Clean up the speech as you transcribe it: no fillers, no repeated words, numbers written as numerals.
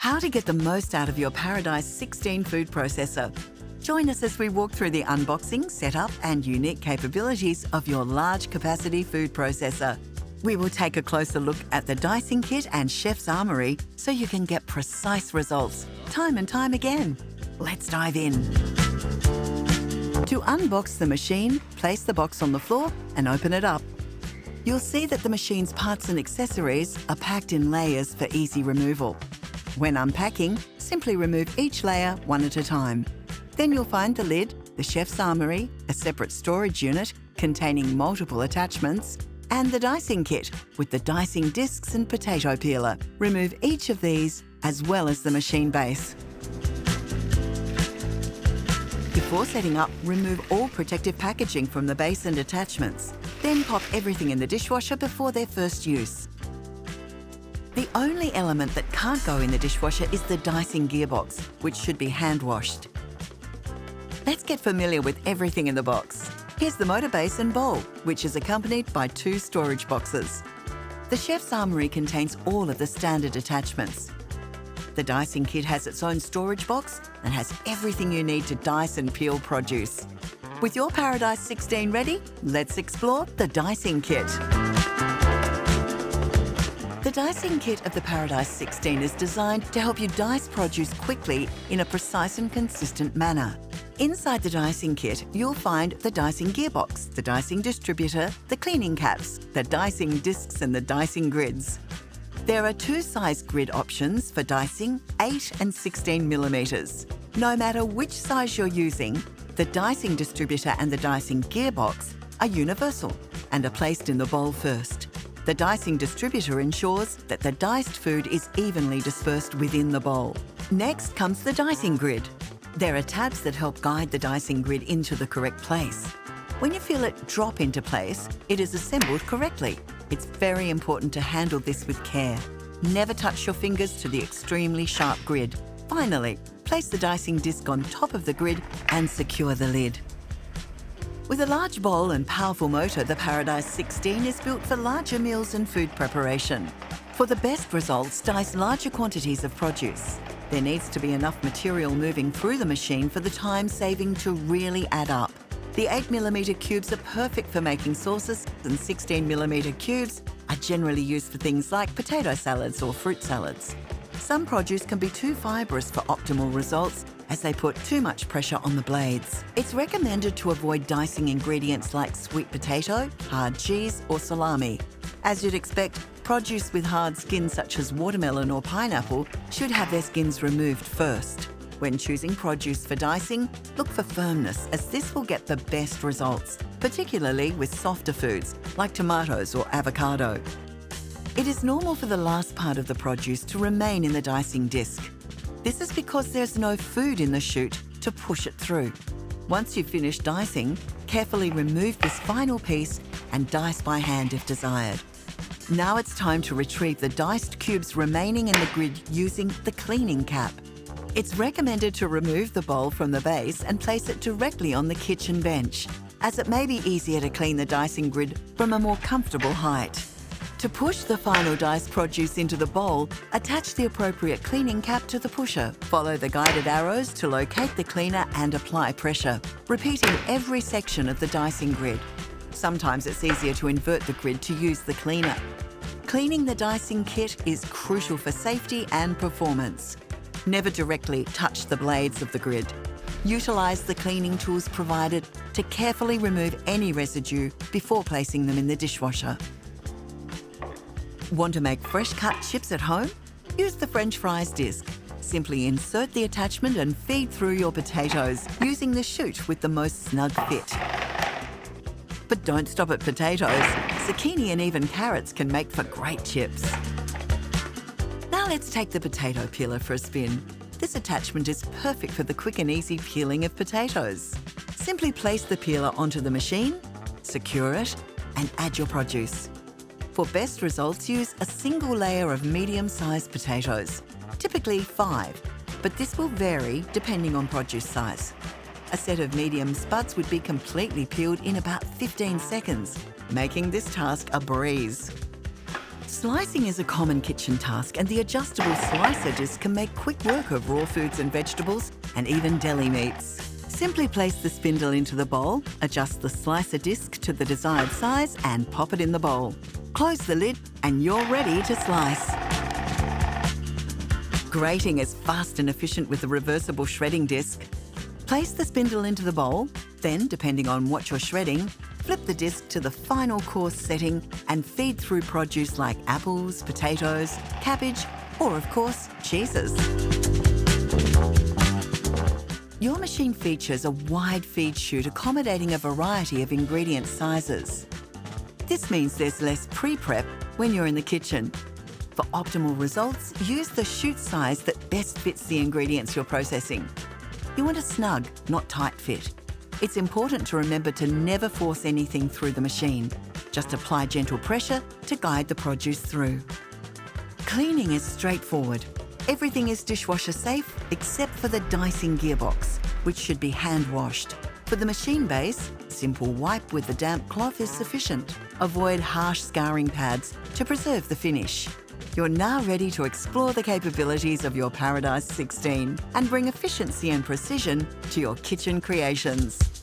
How to get the most out of your Paradice 16 food processor. Join us as we walk through the unboxing, setup and unique capabilities of your large capacity food processor. We will take a closer look at the dicing kit and chef's armoury so you can get precise results, time and time again. Let's dive in. To unbox the machine, place the box on the floor and open it up. You'll see that the machine's parts and accessories are packed in layers for easy removal. When unpacking, simply remove each layer one at a time. Then you'll find the lid, the chef's armoury, a separate storage unit containing multiple attachments, and the dicing kit with the dicing discs and potato peeler. Remove each of these as well as the machine base. Before setting up, remove all protective packaging from the base and attachments. Then pop everything in the dishwasher before their first use. The only element that can't go in the dishwasher is the dicing gearbox, which should be hand-washed. Let's get familiar with everything in the box. Here's the motor base and bowl, which is accompanied by 2 storage boxes. The chef's armoury contains all of the standard attachments. The dicing kit has its own storage box and has everything you need to dice and peel produce. With your Paradice 16 ready, let's explore the dicing kit. The dicing kit of the Paradice 16 is designed to help you dice produce quickly in a precise and consistent manner. Inside the dicing kit, you'll find the dicing gearbox, the dicing distributor, the cleaning caps, the dicing discs and the dicing grids. There are 2 size grid options for dicing, 8 and 16 millimeters. No matter which size you're using, the dicing distributor and the dicing gearbox are universal and are placed in the bowl first. The dicing distributor ensures that the diced food is evenly dispersed within the bowl. Next comes the dicing grid. There are tabs that help guide the dicing grid into the correct place. When you feel it drop into place, it is assembled correctly. It's very important to handle this with care. Never touch your fingers to the extremely sharp grid. Finally, place the dicing disc on top of the grid and secure the lid. With a large bowl and powerful motor, the Paradice 16 is built for larger meals and food preparation. For the best results, dice larger quantities of produce. There needs to be enough material moving through the machine for the time saving to really add up. The 8mm cubes are perfect for making sauces, and 16mm cubes are generally used for things like potato salads or fruit salads. Some produce can be too fibrous for optimal results, as they put too much pressure on the blades. It's recommended to avoid dicing ingredients like sweet potato, hard cheese or salami. As you'd expect, produce with hard skin such as watermelon or pineapple should have their skins removed first. When choosing produce for dicing, look for firmness, as this will get the best results, particularly with softer foods like tomatoes or avocado. It is normal for the last part of the produce to remain in the dicing disc. This is because there's no food in the chute to push it through. Once you've finished dicing, carefully remove this final piece and dice by hand if desired. Now it's time to retrieve the diced cubes remaining in the grid using the cleaning cap. It's recommended to remove the bowl from the base and place it directly on the kitchen bench, as it may be easier to clean the dicing grid from a more comfortable height. To push the final diced produce into the bowl, attach the appropriate cleaning cap to the pusher. Follow the guided arrows to locate the cleaner and apply pressure, repeating every section of the dicing grid. Sometimes it's easier to invert the grid to use the cleaner. Cleaning the dicing kit is crucial for safety and performance. Never directly touch the blades of the grid. Utilise the cleaning tools provided to carefully remove any residue before placing them in the dishwasher. Want to make fresh cut chips at home? Use the French fries disc. Simply insert the attachment and feed through your potatoes using the chute with the most snug fit. But don't stop at potatoes. Zucchini and even carrots can make for great chips. Now let's take the potato peeler for a spin. This attachment is perfect for the quick and easy peeling of potatoes. Simply place the peeler onto the machine, secure it, and add your produce. For best results, use a single layer of medium-sized potatoes, typically 5, but this will vary depending on produce size. A set of medium spuds would be completely peeled in about 15 seconds, making this task a breeze. Slicing is a common kitchen task, and the adjustable slicer disc can make quick work of raw foods and vegetables, and even deli meats. Simply place the spindle into the bowl, adjust the slicer disc to the desired size, and pop it in the bowl. Close the lid, and you're ready to slice. Grating is fast and efficient with the reversible shredding disc. Place the spindle into the bowl, then, depending on what you're shredding, flip the disc to the final coarse setting and feed through produce like apples, potatoes, cabbage, or of course, cheeses. Your machine features a wide feed chute accommodating a variety of ingredient sizes. This means there's less pre-prep when you're in the kitchen. For optimal results, use the chute size that best fits the ingredients you're processing. You want a snug, not tight fit. It's important to remember to never force anything through the machine. Just apply gentle pressure to guide the produce through. Cleaning is straightforward. Everything is dishwasher safe except for the dicing gearbox, which should be hand washed. For the machine base, simple wipe with a damp cloth is sufficient. Avoid harsh scouring pads to preserve the finish. You're now ready to explore the capabilities of your Paradice 16 and bring efficiency and precision to your kitchen creations.